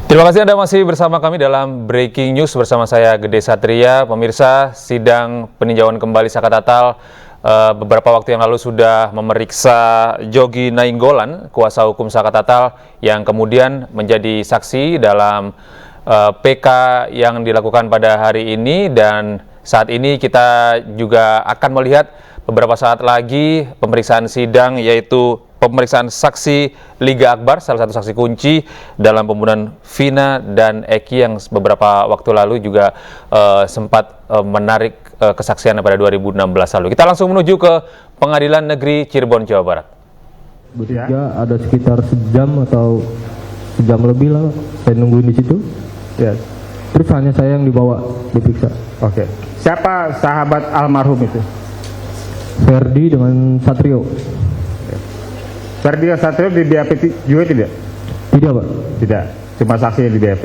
Terima kasih Anda masih bersama kami dalam Breaking News bersama saya Gede Satria. Pemirsa, sidang peninjauan kembali Saka Tatal beberapa waktu yang lalu sudah memeriksa Jogi Nainggolan, kuasa hukum Saka Tatal yang kemudian menjadi saksi dalam PK yang dilakukan pada hari ini, dan saat ini kita juga akan melihat beberapa saat lagi pemeriksaan sidang, yaitu pemeriksaan saksi Liga Akbar, salah satu saksi kunci dalam pembunuhan Vina dan Eki yang beberapa waktu lalu juga sempat menarik kesaksiannya pada 2016 lalu. Kita langsung menuju ke Pengadilan Negeri Cirebon, Jawa Barat. Bertiga ada sekitar sejam atau sejam lebih lah, saya nungguin di situ. Ya. Terus hanya saya yang dibawa diperiksa. Oke. Siapa sahabat almarhum itu? Ferdi dengan Satrio. Ferdi dan Satrio di BAP juga tidak? Tidak, Pak. Tidak. Cuma saksi yang di BAP.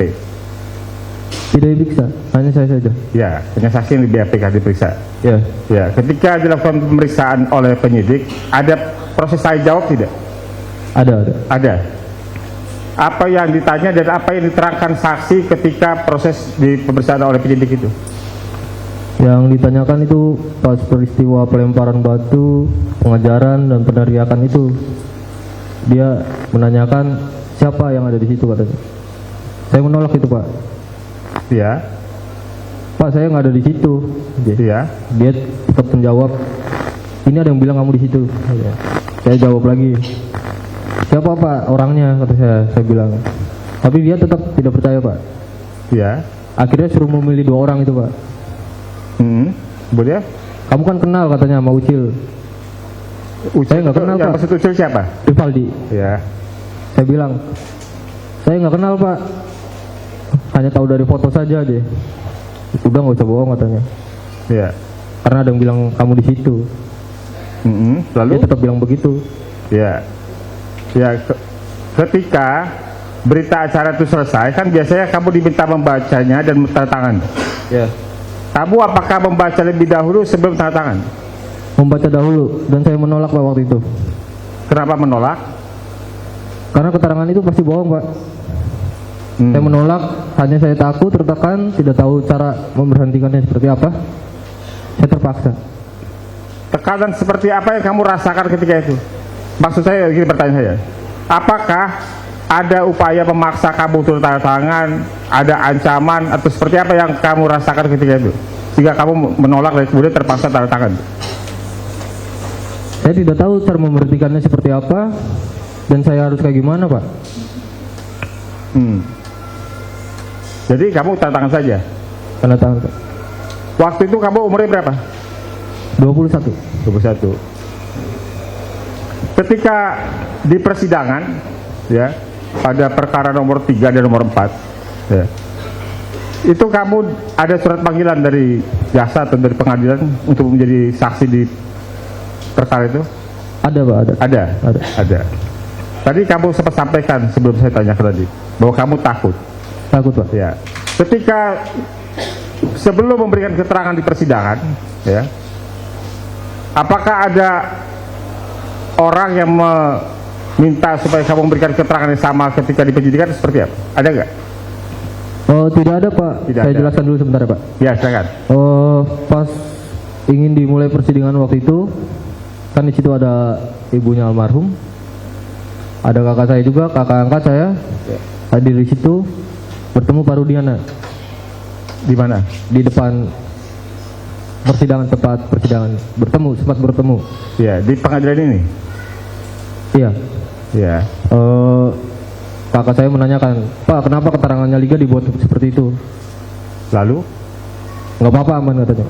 Tidak diperiksa, hanya saya saja. Ya, hanya saksi yang di BAP kan diperiksa. Ya. Ya, ketika dilakukan pemeriksaan oleh penyidik, ada proses tanya jawab tidak? Ada. Ada. Apa yang ditanya dan apa yang diterangkan saksi ketika proses di pemeriksaan oleh penyidik itu? Yang ditanyakan itu pas peristiwa pelemparan batu, pengejaran dan peneriakan itu. Dia menanyakan siapa yang ada di situ, katanya. Saya menolak itu, Pak. Ya. Pak, saya nggak ada di situ. Ya. Dia tetap menjawab, ini ada yang bilang kamu di situ. Ya. Saya jawab lagi, siapa Pak orangnya, kata saya bilang. Tapi dia tetap tidak percaya, Pak. Ya. Akhirnya suruh memilih 2 orang itu, Pak. Boleh? Kamu kan kenal katanya sama Ucil. Saya nggak kenal, yang Pak. maksud Ucil siapa? Rivaldi. Ya. Saya bilang, saya nggak kenal, Pak. Hanya tahu dari foto saja deh. Udah, nggak usah bohong, katanya. Ya. Karena ada yang bilang kamu di situ. Lalu? Dia tetap bilang begitu. Ya. Ya, ketika berita acara itu selesai, kan biasanya kamu diminta membacanya dan tanda tangan. Ya. Kamu apakah membaca lebih dahulu sebelum tanda tangan? Membaca dahulu, dan saya menolak, Pak, waktu itu. Kenapa menolak? Karena keterangan itu pasti bohong, Pak. Saya menolak, hanya saya takut, tertekan, tidak tahu cara memberhentikannya seperti apa. Saya terpaksa. Tekanan seperti apa yang kamu rasakan ketika itu? Maksud saya, gini pertanyaan saya. Apakah ada upaya memaksa kamu turun tanda tangan, ada ancaman, atau seperti apa yang kamu rasakan ketika itu? Sehingga kamu menolak dan kemudian terpaksa tanda tangan? Saya tidak tahu cara memberhentikannya seperti apa, dan saya harus kayak gimana, Pak. Jadi kamu tanda tangan saja? Tanda tangan, Pak. Waktu itu kamu umurnya berapa? 21. 21. Ketika di persidangan, ya, pada perkara nomor 3 dan nomor 4, ya, itu kamu ada surat panggilan dari jaksa atau dari pengadilan untuk menjadi saksi di perkara itu? Ada, Pak, ada. Ada. Tadi kamu sempat sampaikan sebelum saya tanya tadi bahwa kamu takut. Takut, Pak. Ya. Ketika sebelum memberikan keterangan di persidangan, ya, apakah ada orang yang meminta supaya kamu memberikan keterangan yang sama ketika di penyidikan, seperti apa? Ada nggak? Oh, tidak ada, Pak. Tidak Saya ada. jelaskan dulu sebentar, Pak. Ya, silakan. Pas ingin dimulai persidangan waktu itu, kan di situ ada ibunya almarhum, ada kakak saya juga, kakak angkat saya, hadir di situ, bertemu Pak Rudiana. Di mana? Di depan persidangan, tempat persidangan, sempat bertemu. Ya, di pengadilan ini. Iya. Ya. Kakak saya menanyakan, Pak, kenapa keterangannya Liga dibuat seperti itu? Lalu? Nggak apa-apa, aman, katanya.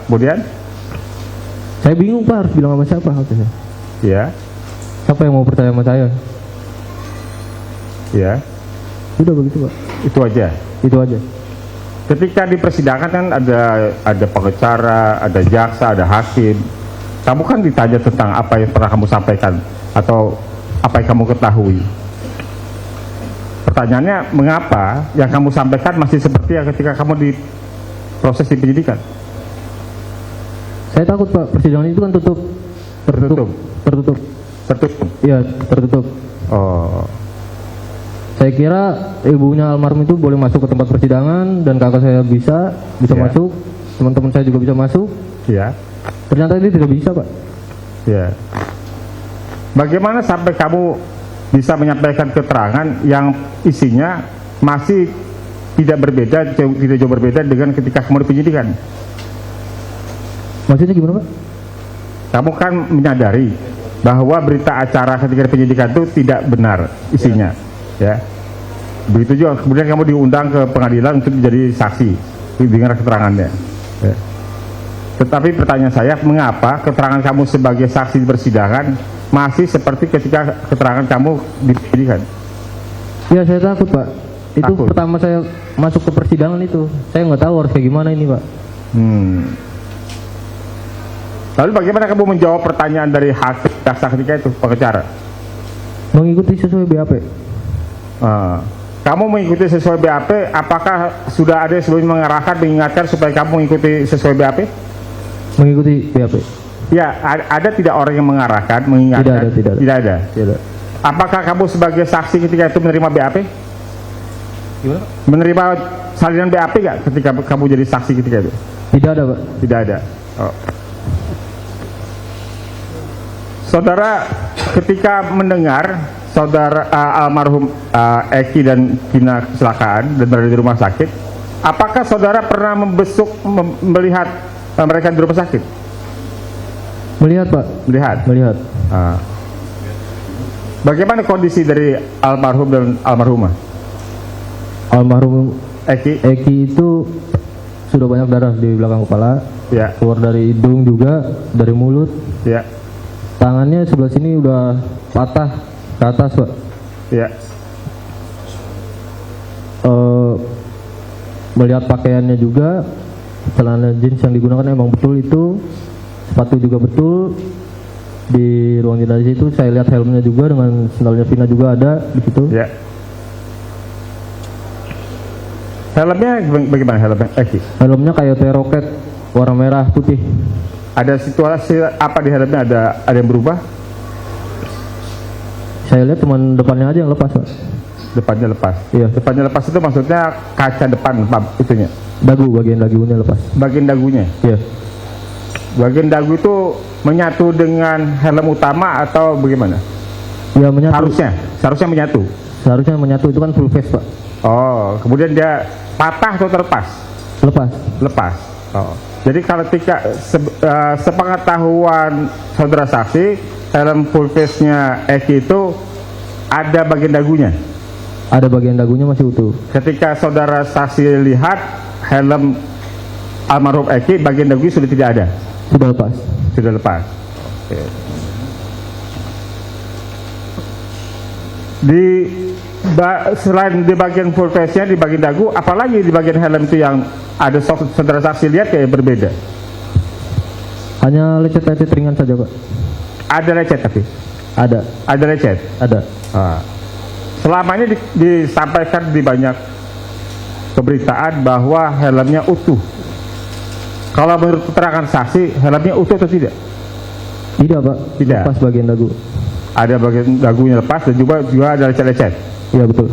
Kemudian? Saya bingung, Pak, harus bilang sama siapa, katanya. Ya. Siapa yang mau percaya sama saya? Ya. Udah begitu, Pak. Itu aja. Itu aja. Ketika di persidangan kan ada pengacara, ada jaksa, ada hakim. Kamu kan ditanya tentang apa yang pernah kamu sampaikan atau apa yang kamu ketahui. Pertanyaannya, mengapa yang kamu sampaikan masih seperti yang ketika kamu di proses di penyidikan? Saya takut, Pak, persidangan itu kan Tertutup. tertutup. Tertutup. Iya, tertutup. Oh. Saya kira ibunya almarhum itu boleh masuk ke tempat persidangan dan kakak saya bisa Ya. masuk, teman-teman saya juga bisa masuk. Ya. Ternyata ini tidak bisa, Pak. Ya. Bagaimana sampai kamu bisa menyampaikan keterangan yang isinya masih tidak jauh berbeda dengan ketika kamu di penyidikan? Maksudnya gimana, Pak? Kamu kan menyadari bahwa berita acara ketika di penyidikan itu tidak benar isinya, ya. Begitu juga kemudian kamu diundang ke pengadilan untuk menjadi saksi, dengar keterangannya. Ya. Tetapi pertanyaan saya, mengapa keterangan kamu sebagai saksi di persidangan masih seperti ketika keterangan kamu di penyidikan? Ya saya takut, Pak. Itu Takut. pertama saya masuk ke persidangan itu, saya nggak tahu harus kayak gimana ini, Pak. Lalu bagaimana kamu menjawab pertanyaan dari hakim jaksa ketika itu, pengacara? Mengikuti sesuai BAP. Kamu mengikuti sesuai BAP, apakah sudah ada yang sebelumnya mengarahkan, mengingatkan supaya kamu mengikuti sesuai BAP? Mengikuti BAP. Ya, ada tidak orang yang mengarahkan, mengingatkan? Tidak ada. Tidak. Apakah kamu sebagai saksi ketika itu menerima BAP? Gimana? Menerima salinan BAP nggak ketika kamu jadi saksi ketika itu? Tidak ada, Pak. Tidak ada. Oh. Saudara, ketika mendengar saudara almarhum Eki dan Kina kecelakaan dan berada di rumah sakit, apakah saudara pernah melihat mereka di rumah sakit? Melihat, Pak. Melihat. Bagaimana kondisi dari almarhum dan almarhumah? Almarhum Eki? itu sudah banyak darah di belakang kepala, Ya. keluar dari hidung juga, dari mulut. Ya. Tangannya sebelah sini udah patah ke atas, Pak. Ya. Melihat pakaiannya juga, celana jeans yang digunakan emang betul itu, sepatu juga betul. Di ruang jenazah itu saya lihat helmnya juga dengan sendalnya Vina juga ada di situ. Ya. Helmnya bagaimana helmnya Eki? Helmnya kayak roket warna merah putih. Ada situasi apa di helmnya, ada yang berubah? Saya lihat teman depannya aja yang lepas, Pak. Depannya lepas. Iya. Depannya lepas itu maksudnya kaca depan itunya. Bagian dagunya lepas. Bagian dagunya. Iya. Bagian dagu itu menyatu dengan helm utama atau bagaimana? Ya menyatu. Seharusnya menyatu. Seharusnya menyatu, itu kan full face, Pak. Oh, kemudian dia patah atau terlepas? Lepas. Oh. Jadi kalau sepengetahuan saudara saksi, helm full face-nya Eki itu ada bagian dagunya. Ada bagian dagunya masih utuh. Ketika saudara saksi lihat helm almarhum Eki, bagian dagunya sudah tidak ada. Sudah lepas. Oke. Selain di bagian full face-nya, di bagian dagu, apalagi di bagian helm itu yang ada saudara saksi lihat kayak berbeda? Hanya lecet-lecet ringan saja, Pak. Ada lecet tapi? Ada lecet? Ada. Selama ini disampaikan di banyak pemberitaan bahwa helmnya utuh. Kalau menurut keterangan saksi, helmnya utuh atau tidak? Tidak, Pak. Tidak. Lepas bagian dagu. Ada bagian dagunya lepas dan juga ada lecet-lecet. Iya, betul.